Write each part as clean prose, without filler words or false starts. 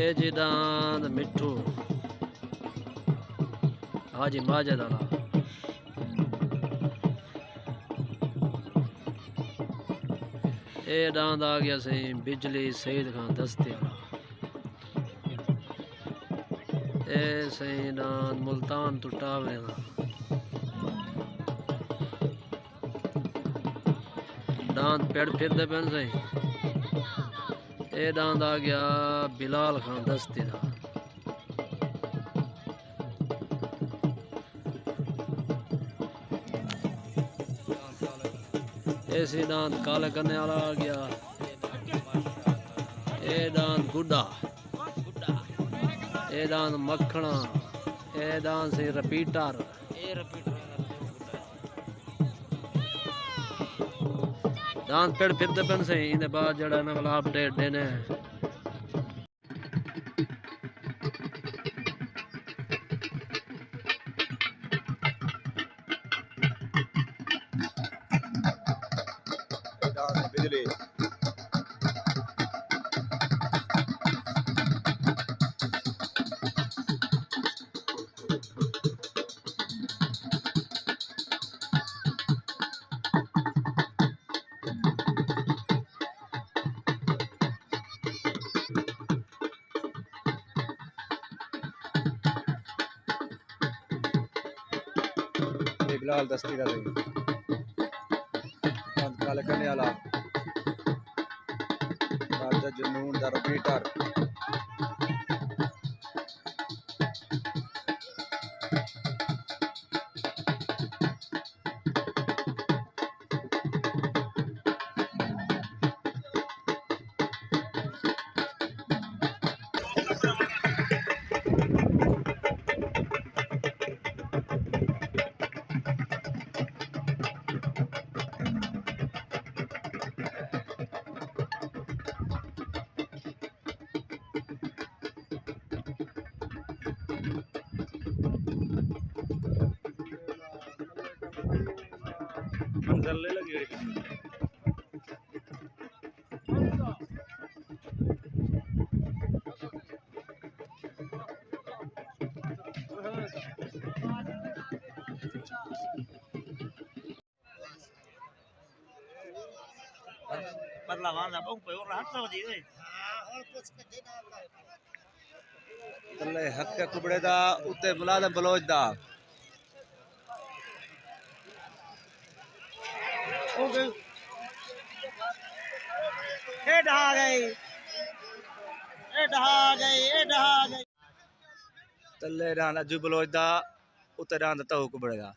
ए जी दांद मिठू हाजी माजिद आला ए दांद आ गया सही बिजली सईद खान दस्ते आला ए सही दांद मुल्तान तो टावरे दा दांद पेड़ फिरदे पेन सही ए दांद आ गया बिलाल खान दस्ते दा ऐसी दांत काले करने वाला आ गया ए दांत गुड्डा ए दांत मखना ए दांत से रिपीटर दांत पेड़ फिरते पेन से इन बाद जड़ा ना वाला अपडेट देने बिजली बिलाल दस्ती का काले करने वाला जुनून दा रिपीटर मंजर ले लगी तले हक कुबड़े दा उत्ते मुलाजम बलोच दा तले रान अजू बलोच दा उत्ते रान दा तहु कुबड़े दा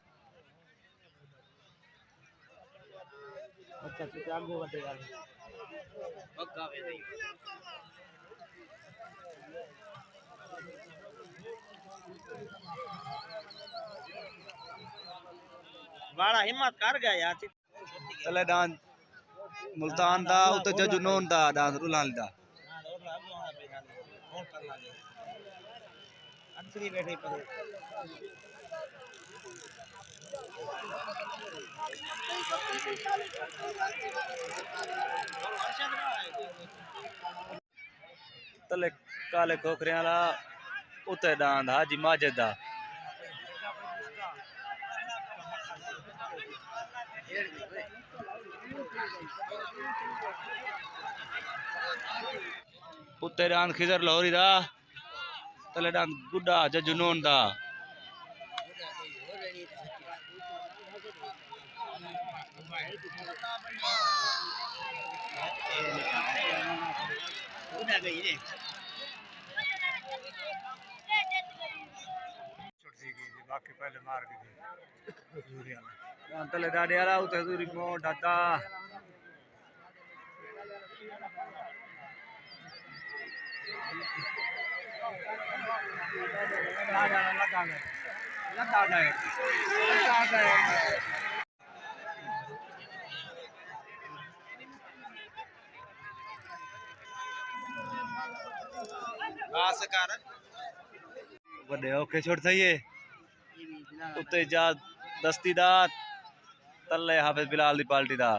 अच्छा तो आगे बढ़े यार पक्का वे नहीं बड़ा हिम्मत कर गया यार तले डांस मुल्तान दा उते जुनून दा डांस रुलान दा अंसरी बैठे पर तले काले खोखरे वाला उते डांस हाजी माजिद दा उत्ते डांस खिजर लाहौरी दा तले डांस गुड्डा जुनून दा बाकी पहले मार के तले डाडे वाला उते दूरी मोट दादा बड़े औखे छोड़ सही है। उत्ते जा दस्ती दा तल्ले हाफिज बिलाल दी पार्टी दा